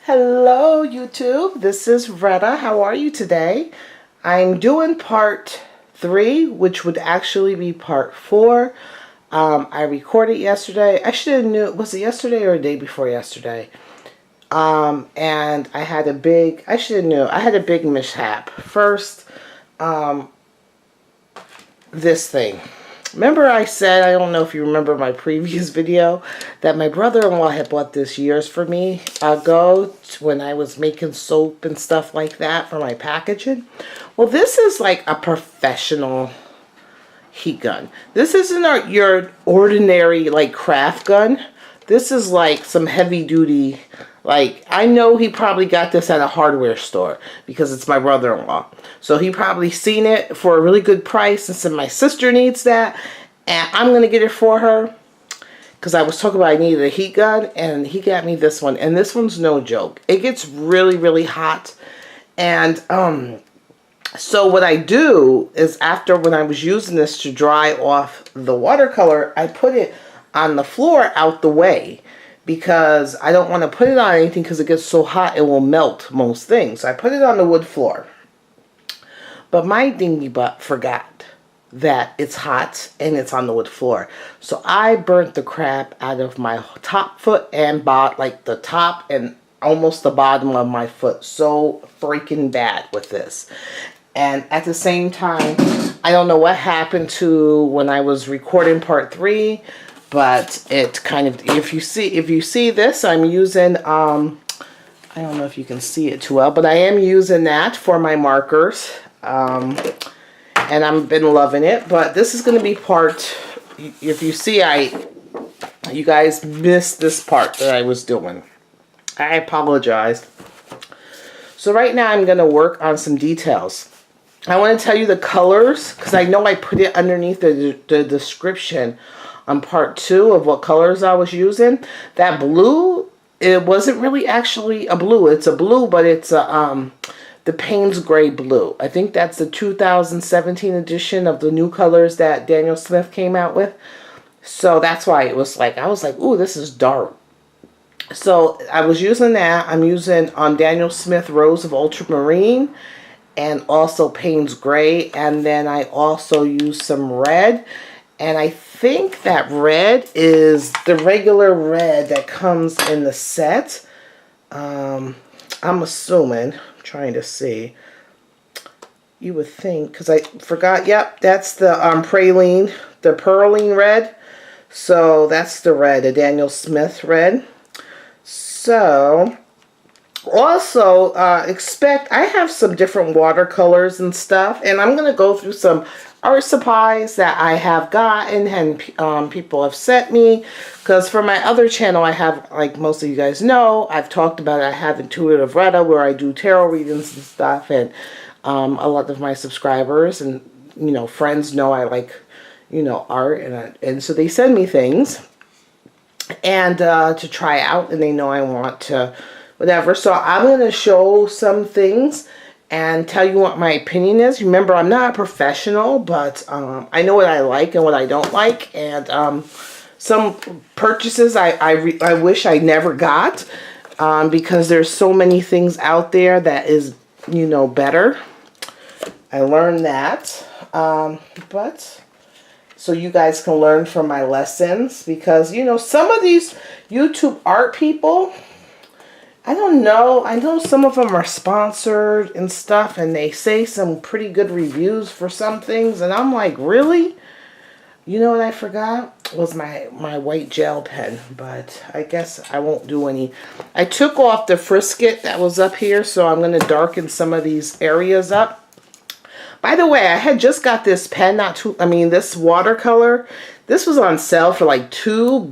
Hello YouTube, this is Retta. How are you today? I'm doing part 3, which would actually be part 4. I recorded yesterday. I should have knew, was it yesterday or the day before yesterday? And I had a big, I should have knew, I had a big mishap. First, this thing. Remember I said, I don't know if you remember my previous video, that my brother-in-law had bought this years for me ago when I was making soap and stuff like that for my packaging. Well, this is like a professional heat gun. This isn't your ordinary like craft gun. This is like some heavy duty, like I know he probably got this at a hardware store because it's my brother-in-law. So he probably seen it for a really good price and said my sister needs that and I'm going to get it for her. Because I was talking about I needed a heat gun and he got me this one. And this one's no joke. It gets really, really hot. And so what I do is after when I was using this to dry off the watercolor, I put it on the floor out the way. Because I don't want to put it on anything because it gets so hot it will melt most things. So I put it on the wood floor. But my dingy butt forgot that it's hot and it's on the wood floor. So I burnt the crap out of my top foot and like the top and almost the bottom of my foot. So freaking bad with this. And at the same time, I don't know what happened to when I was recording part 3. But it kind of, if you see this, I'm using, I don't know if you can see it too well, but I am using that for my markers. And I've been loving it. But this is going to be part, if you see, you guys missed this part that I was doing. I apologize. So right now I'm going to work on some details. I want to tell you the colors, because I know I put it underneath the description on part 2 of what colors I was using. That blue, it wasn't really actually a blue. It's a blue, but it's a, the Paynes Grey blue. I think that's the 2017 edition of the new colors that Daniel Smith came out with. So that's why it was like, I was like, ooh, this is dark. So I was using that. I'm using Daniel Smith Rose of Ultramarine and also Paynes Grey. And then I also used some red. And I think that red is the regular red that comes in the set. I'm assuming, I'm trying to see. You would think, because I forgot, yep, that's the Perline red. So that's the red, the Daniel Smith red. So, also expect, I have some different watercolors and stuff. And I'm going to go through some art supplies that I have gotten and people have sent me, because for my other channel I have, like most of you guys know, I've talked about it, I have Intuitive Retta where I do tarot readings and stuff, and a lot of my subscribers and friends know I like art, and so they send me things and to try out, and they know I want to whatever. So I'm going to show some things and tell you what my opinion is. Remember, I'm not a professional, but I know what I like and what I don't like. And some purchases I wish I never got because there's so many things out there that is, better. I learned that. But so you guys can learn from my lessons, because, some of these YouTube art people, I don't know. I know some of them are sponsored and stuff, and they say some pretty good reviews for some things, and I'm like, really? You know what I forgot? Was my white gel pen, but I guess I won't do any. I took off the frisket that was up here, so I'm going to darken some of these areas up. By the way, I had just got this pen, this watercolor. This was on sale for like $2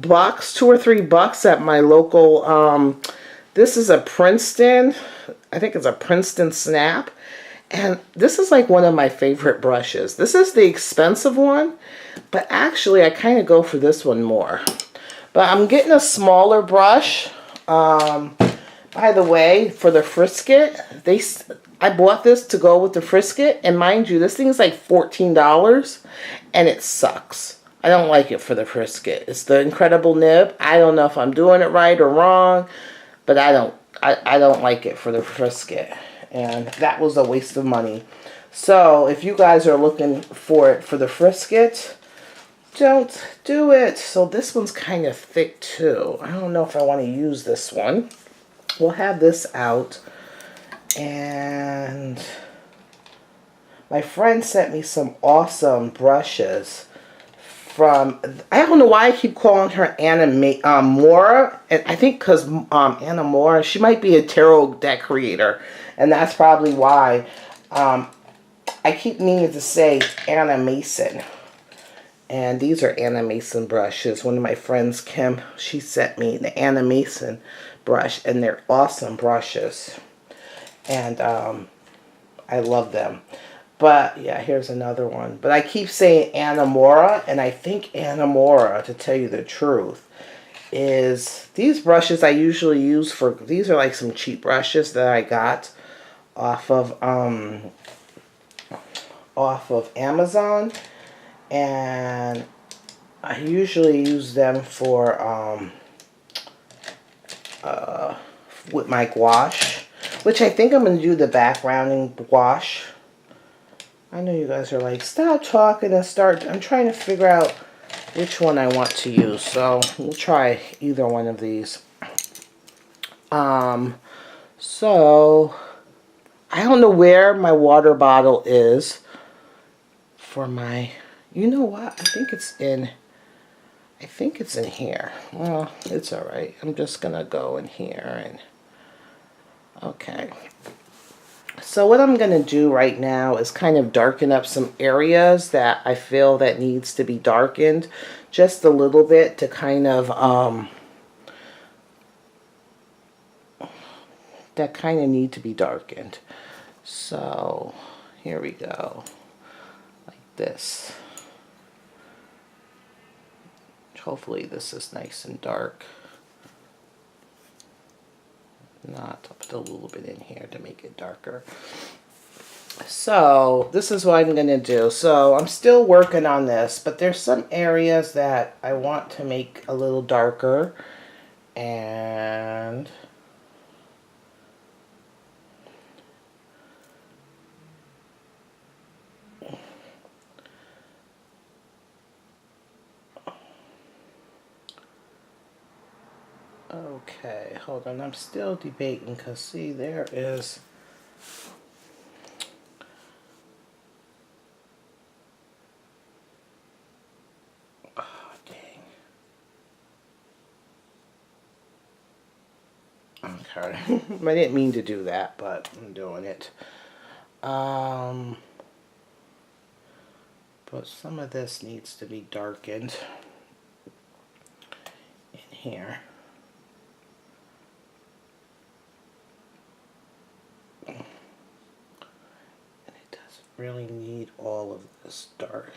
or $3 at my local, this is a Princeton, I think it's a Princeton Snap. And this is like one of my favorite brushes. This is the expensive one, but actually I kind of go for this one more. But I'm getting a smaller brush. By the way, for the frisket, I bought this to go with the frisket. And mind you, this thing is like $14 and it sucks. I don't like it for the frisket. It's the incredible nib. I don't know if I'm doing it right or wrong. But I don't I don't like it for the Frisket. And that was a waste of money. So if you guys are looking for it for the Frisket, don't do it. So this one's kind of thick too. I don't know if I want to use this one. We'll have this out. And my friend sent me some awesome brushes from, I don't know why I keep calling her Mora, and I think because Anna Mora, she might be a tarot deck creator, and that's probably why I keep meaning to say Anna Mason. And these are Anna Mason brushes. One of my friends, Kim, she sent me the Anna Mason brush, and they're awesome brushes, and I love them. But, yeah, here's another one. But I keep saying Anna Mora, and I think Anna Mora, to tell you the truth, is these brushes I usually use for, these are like some cheap brushes that I got off of Amazon. And I usually use them for, with my gouache, which I think I'm going to do the backgrounding gouache. I know you guys are like, stop talking and start. I'm trying to figure out which one I want to use. So we'll try either one of these. So I don't know where my water bottle is for my, you know what? I think it's in here. Well, it's all right. I'm just going to go in here and, okay. So what I'm going to do right now is kind of darken up some areas that I feel that needs to be darkened just a little bit to kind of, that kind of need to be darkened. So here we go, like this. Hopefully this is nice and dark. Not, I'll put a little bit in here to make it darker. So this is what I'm going to do. So I'm still working on this, but there's some areas that I want to make a little darker. And okay, hold on. I'm still debating because see, there is, oh, dang. Okay, I didn't mean to do that, but I'm doing it. But some of this needs to be darkened in here. Really need all of this dark.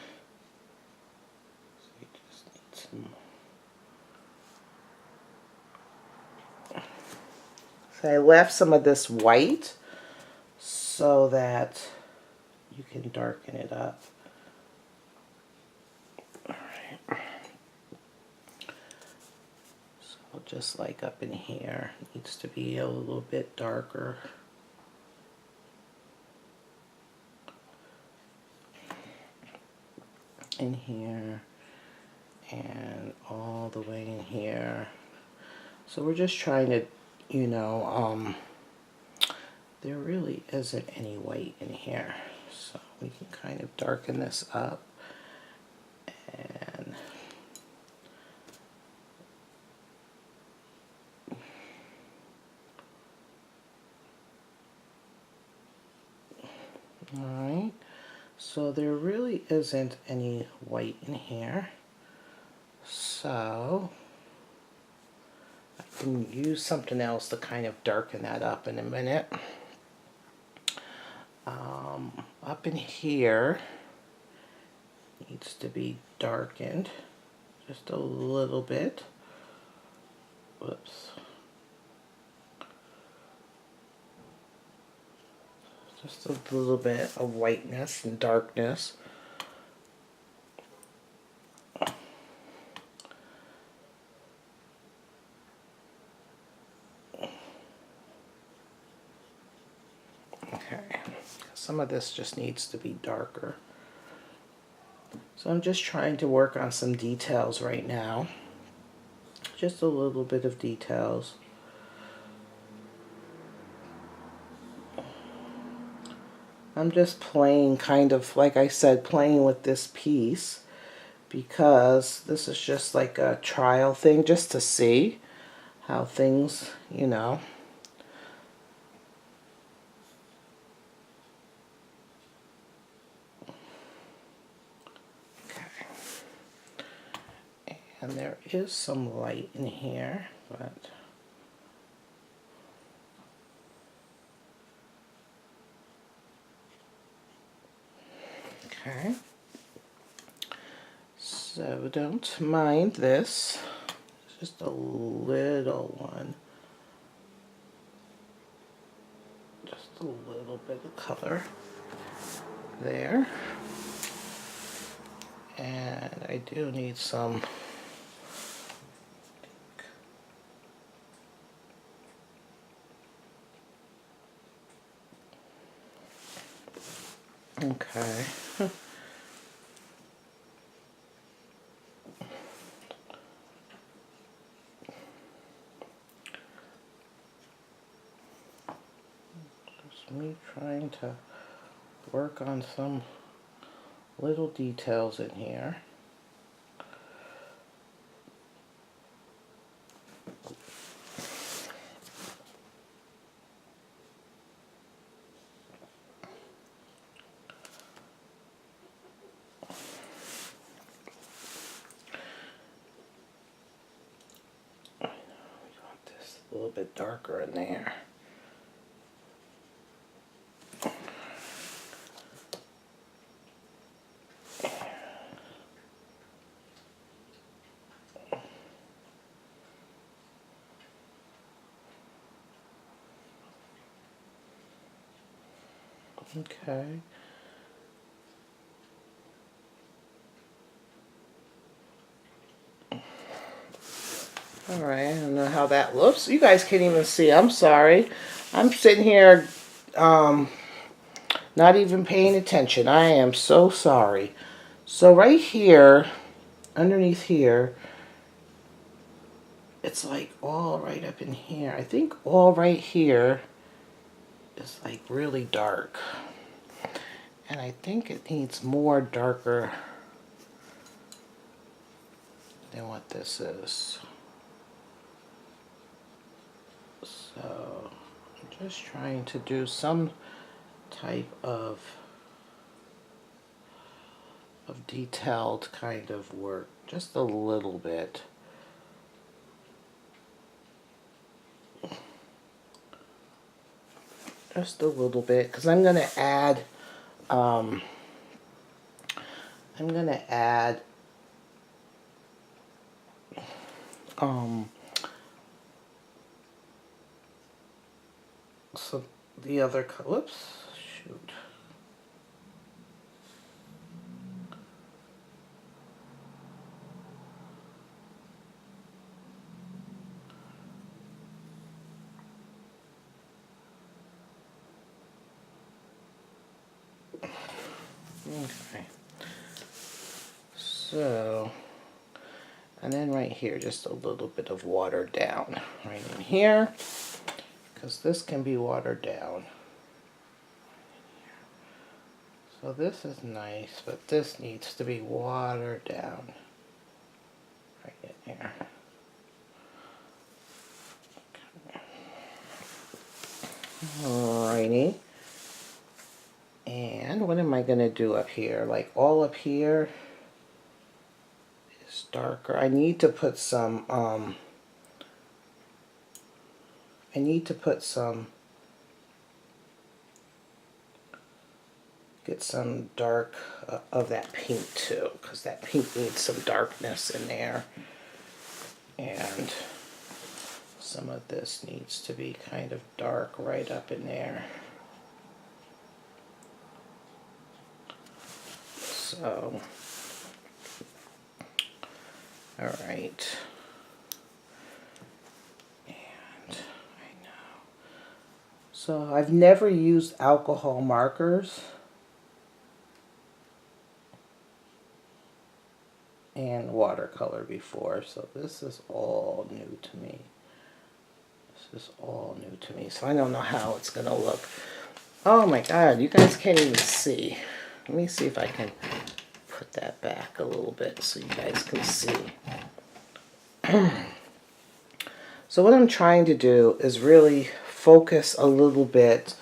So you just need some. So I left some of this white so that you can darken it up. Alright. So just like up in here, it needs to be a little bit darker. In here and all the way in here. So we're just trying to, you know, there really isn't any white in here, so we can kind of darken this up. And all right. So there really isn't any white in here. So I can use something else to kind of darken that up in a minute. Up in here needs to be darkened just a little bit. Whoops. Just a little bit of whiteness and darkness. some of this just needs to be darker. So I'm just trying to work on some details right now. Just a little bit of details. I'm just playing, kind of, like I said, playing with this piece because this is just like a trial thing just to see how things, you know. Okay. And there is some light in here, but okay. So don't mind this. It's just a little one. Just a little bit of color there. And I do need some okay. Just me trying to work on some little details in here. A little bit darker in there. Okay. Alright, I don't know how that looks. You guys can't even see. I'm sorry. I'm sitting here not even paying attention. I am so sorry. So right here, underneath here, it's like all right up in here. I think all right here is like really dark. And I think it needs more darker than what this is. So I'm just trying to do some type of detailed kind of work, just a little bit. Just a little bit, because I'm going to add so the other, whoops, shoot. Okay. So, and then right here, just a little bit of watered down right in here, because this can be watered down. So this is nice, but this needs to be watered down right in there. Alrighty. And what am I going to do up here? Like all up here is darker. I need to put some, get some dark of that pink too, because that pink needs some darkness in there. And some of this needs to be kind of dark right up in there. So, all right. And I know. So I've never used alcohol markers and watercolor before, so this is all new to me. This is all new to me, so I don't know how it's gonna look. Oh my god, you guys can't even see. Let me see if I can put that back a little bit so you guys can see. So what I'm trying to do is really focus a little bit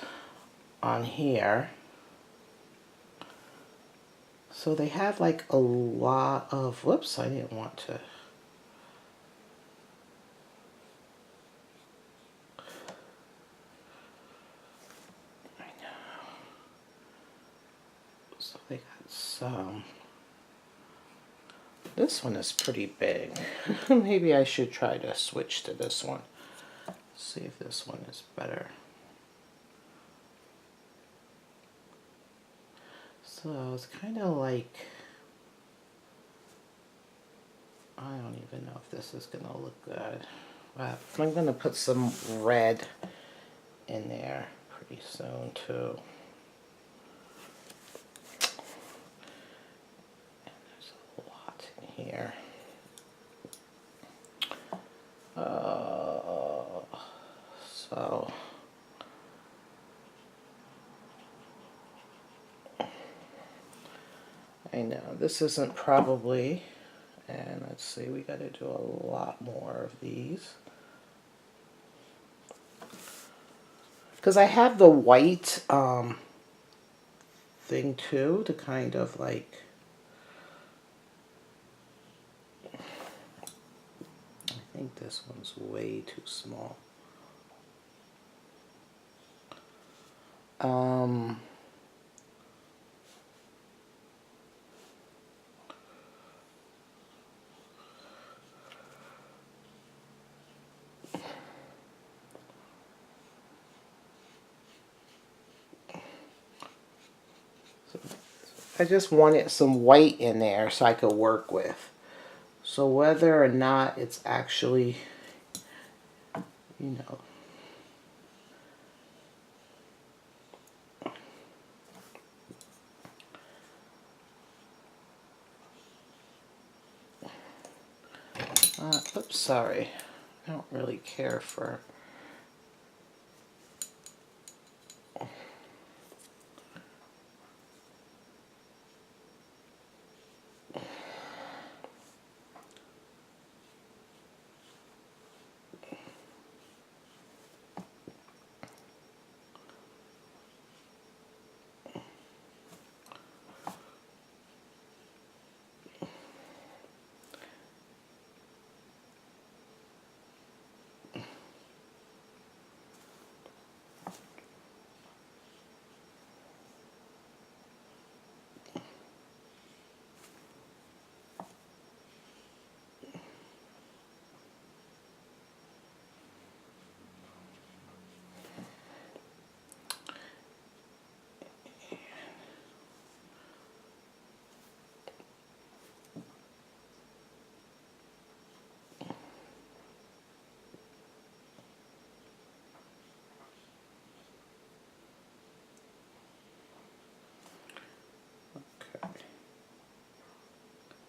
on here. So they have like a lot of, whoops, I didn't want to. I know. So they got some. This one is pretty big. Maybe I should try to switch to this one. See if this one is better. So it's kind of like, I don't even know if this is going to look good. But I'm going to put some red in there pretty soon too. And there's a lot in here. So I know this isn't probably, and let's see, we got to do a lot more of these. Because I have the white thing too, to kind of like, I think this one's way too small. I just wanted some white in there so I could work with. So whether or not it's actually, you know, oops, sorry. I don't really care for.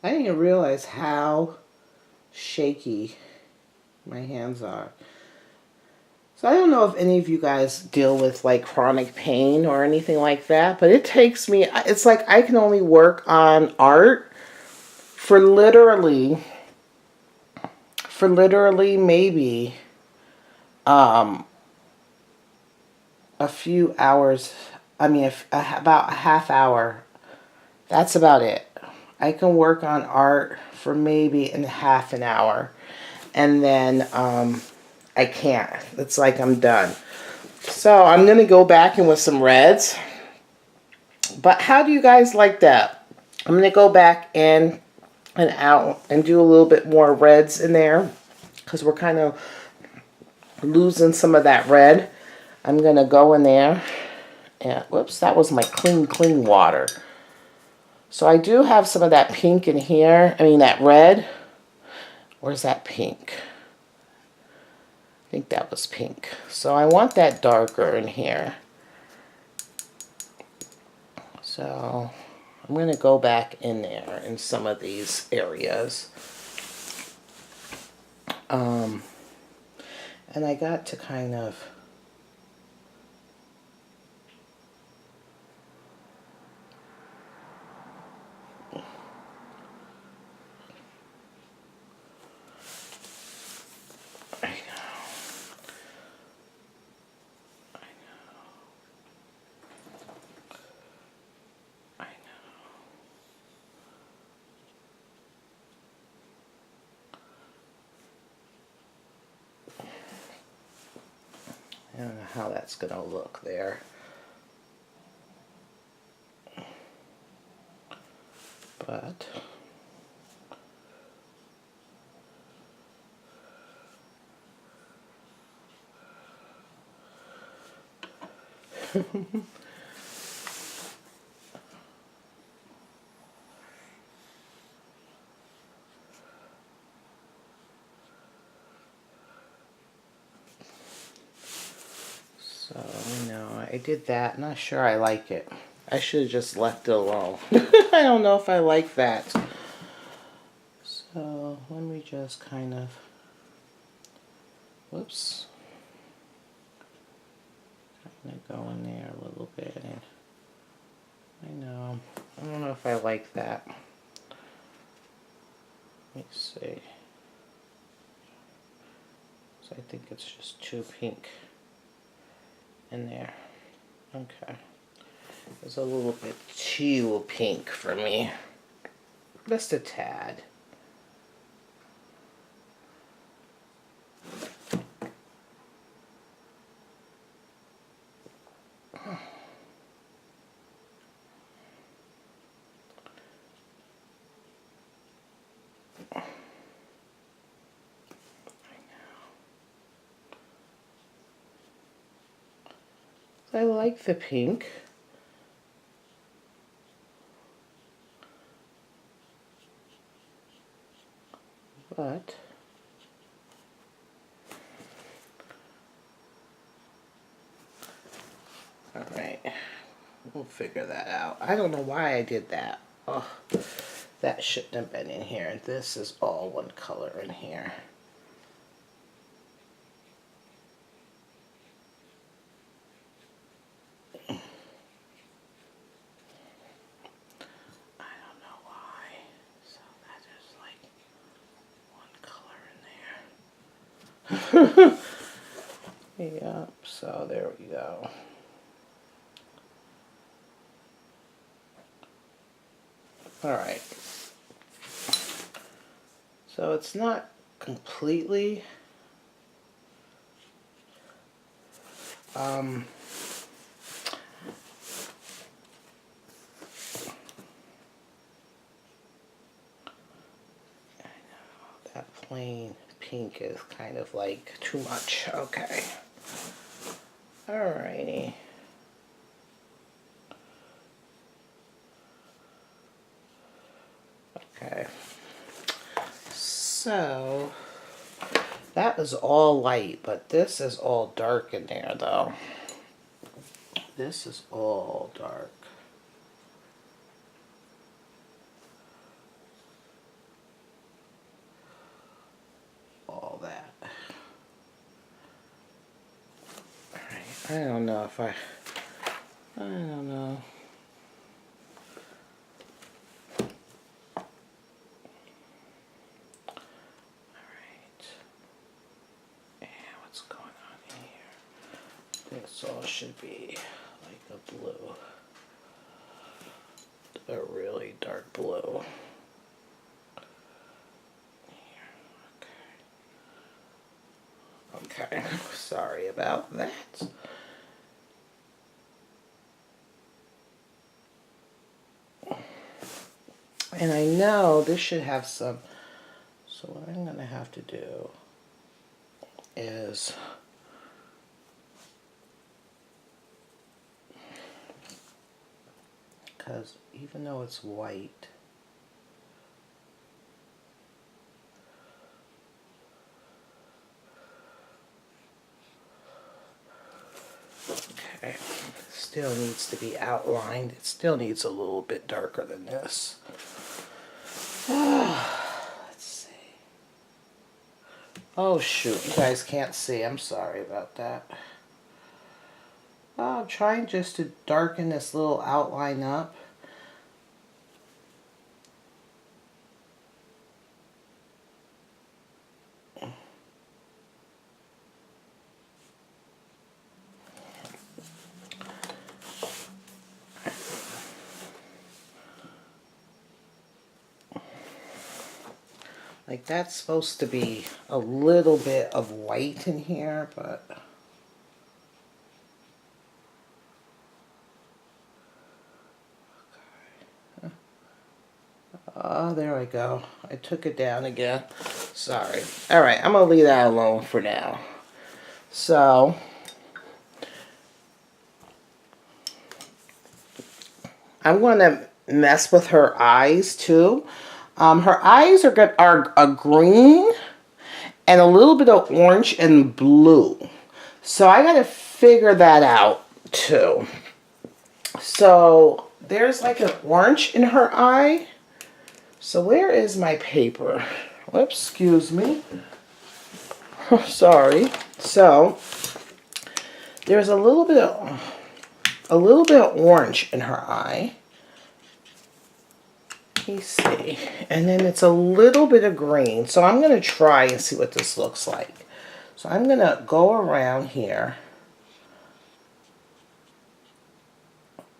I didn't realize how shaky my hands are. So I don't know if any of you guys deal with like chronic pain or anything like that, but it takes me, it's like I can only work on art for literally maybe a few hours. I mean, about a half hour. That's about it. I can work on art for maybe in half an hour, and then I can't. It's like I'm done. So I'm going to go back in with some reds. But how do you guys like that? I'm going to go back in and out and do a little bit more reds in there, because we're kind of losing some of that red. I'm going to go in there and, whoops, that was my clean water. So I do have some of that pink in here. I mean, that red. Where's that pink? I think that was pink. So I want that darker in here. So I'm going to go back in there in some of these areas. And I got to kind of I don't know how that's going to look there. But so, you know, I did that. Not sure I like it. I should have just left it alone. I don't know if I like that. So let me just kind of, whoops, kind of go in there a little bit. And I know, I don't know if I like that. Let me see. So I think it's just too pink in there. Okay. It's a little bit too pink for me. Just a tad. I like the pink. But all right, we'll figure that out. I don't know why I did that. Oh, that shouldn't have been in here. This is all one color in here. Yep, so there we go. Alright. So it's not completely I know that plain pink is kind of like too much. Okay. Alrighty. Okay. So that was all light, but this is all dark in there though. This is all dark. All that. Alright, I don't know if I don't know. This all should be like a blue, a really dark blue. Okay, sorry about that. And I know this should have some, so what I'm going to have to do is because even though it's white, still needs to be outlined. It still needs a little bit darker than this. Let's see. Oh shoot, you guys can't see. I'm sorry about that. I'm trying just to darken this little outline up. Like that's supposed to be a little bit of white in here, but okay. Oh, there I go. I took it down again. Sorry. All right, I'm gonna leave that alone for now. So I'm gonna mess with her eyes too. Her eyes are a green and a little bit of orange and blue. So I gotta figure that out too. So there's like an orange in her eye. So where is my paper? Whoops, excuse me. Sorry. So there's a little bit of orange in her eye. Let me see. And then it's a little bit of green. So I'm going to try and see what this looks like. So I'm going to go around here.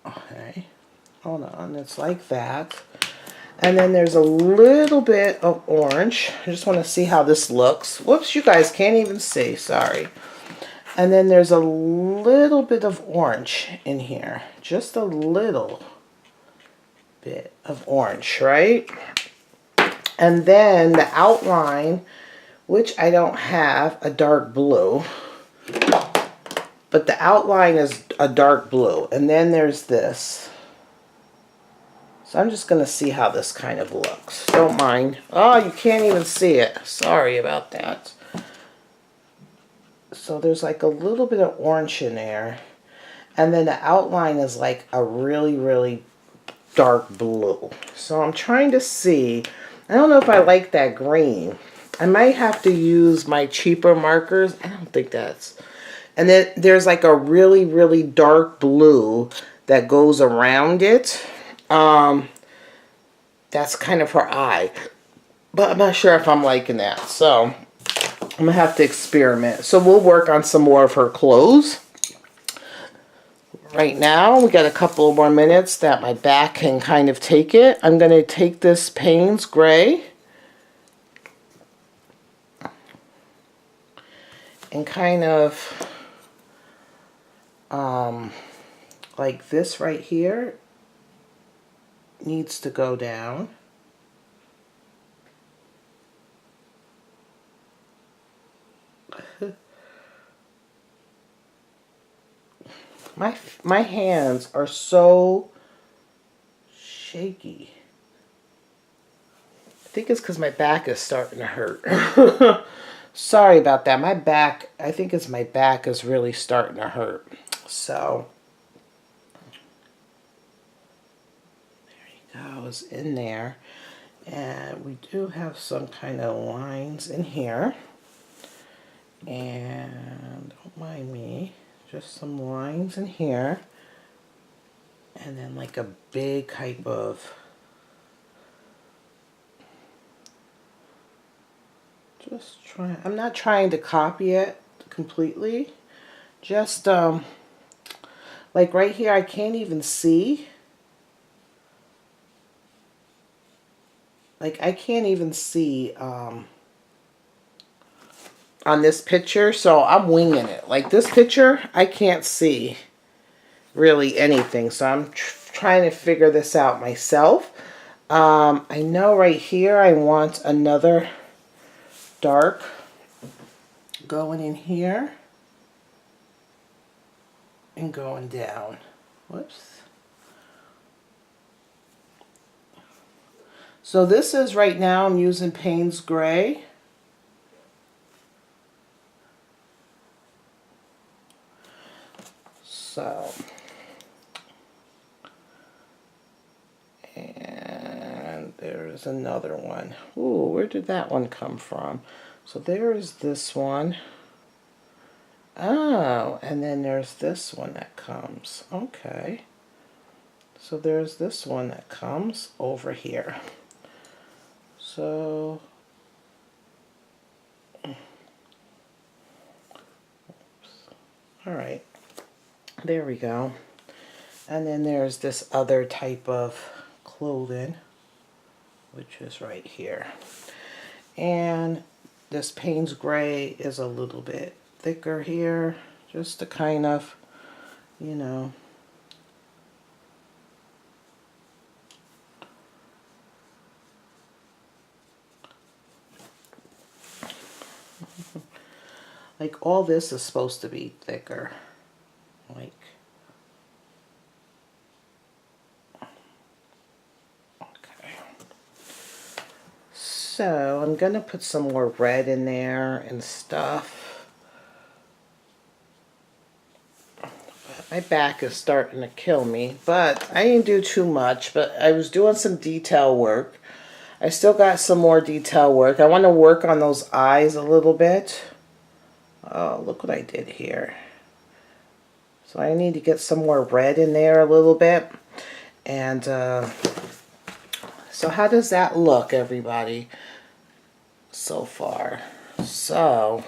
Okay. Hold on. It's like that. And then there's a little bit of orange. I just want to see how this looks. Whoops, you guys can't even see. Sorry. And then there's a little bit of orange in here. Just a little bit of orange, right? And then the outline, which I don't have a dark blue, but the outline is a dark blue. And then there's this. So I'm just going to see how this kind of looks. Don't mind. Oh, you can't even see it. Sorry about that. So there's like a little bit of orange in there. And then the outline is like a really, really dark blue. So I'm trying to see. I don't know if I like that green. I might have to use my cheaper markers. I don't think that's. And then there's like a really, really dark blue that goes around it. That's kind of her eye. But I'm not sure if I'm liking that. So I'm going to have to experiment. So we'll work on some more of her clothes. Right now, we got a couple more minutes that my back can kind of take it. I'm going to take this Paynes Grey and kind of like this right here needs to go down. My hands are so shaky. I think it's because my back is starting to hurt. Sorry about that. My back, I think it's my back is really starting to hurt. So, there he goes in there. And we do have some kind of lines in here. And don't mind me. Just some lines in here. And then like a big type of just trying. I'm not trying to copy it completely. Just like right here I can't even see. Like I can't even see on this picture, so I'm winging it. Like this picture, I can't see really anything, so I'm trying to figure this out myself. I know right here I want another dark going in here and going down. Whoops. So this is right now I'm using Paynes Grey. So there's another one. Ooh, where did that one come from? So there is this one. Oh, and then there's this one that comes. Okay. So there's this one that comes over here. So, all right, there we go. And then there's this other type of clothing, which is right here. And this Paynes Grey is a little bit thicker here, just to kind of, you know, like all this is supposed to be thicker, like, okay. So I'm gonna put some more red in there and stuff. My back is starting to kill me, but I didn't do too much, but I was doing some detail work. I still got some more detail work. I want to work on those eyes a little bit. Oh, look what I did here. So I need to get some more red in there a little bit. And so how does that look, everybody, so far? So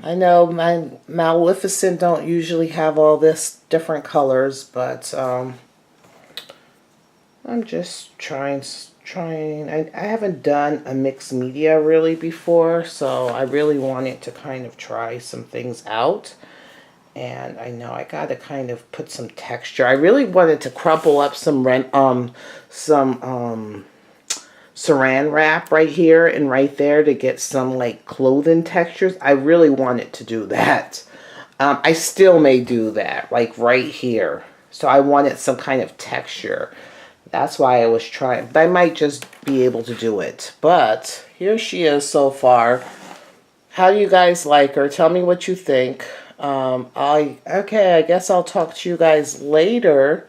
I know my Maleficent don't usually have all this different colors, but I'm just trying. I haven't done a mixed media really before, so I really wanted to kind of try some things out. And I know I got to kind of put some texture. I really wanted to crumple up some saran wrap right here and right there to get some like clothing textures. I really wanted to do that. I still may do that, like right here. So I wanted some kind of texture. That's why I was trying. But I might just be able to do it. But here she is so far. How do you guys like her? Tell me what you think. Okay, I guess I'll talk to you guys later.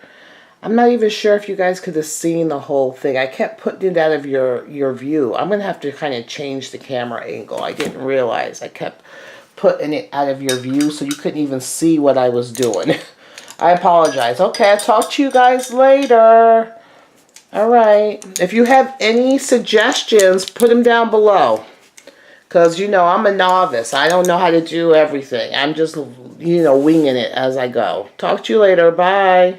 I'm not even sure if you guys could have seen the whole thing. I kept putting it out of your view. I'm going to have to kind of change the camera angle. I didn't realize. I kept putting it out of your view so you couldn't even see what I was doing. I apologize. Okay, I'll talk to you guys later. All right. If you have any suggestions, put them down below. Because, you know, I'm a novice. I don't know how to do everything. I'm just, you know, winging it as I go. Talk to you later. Bye.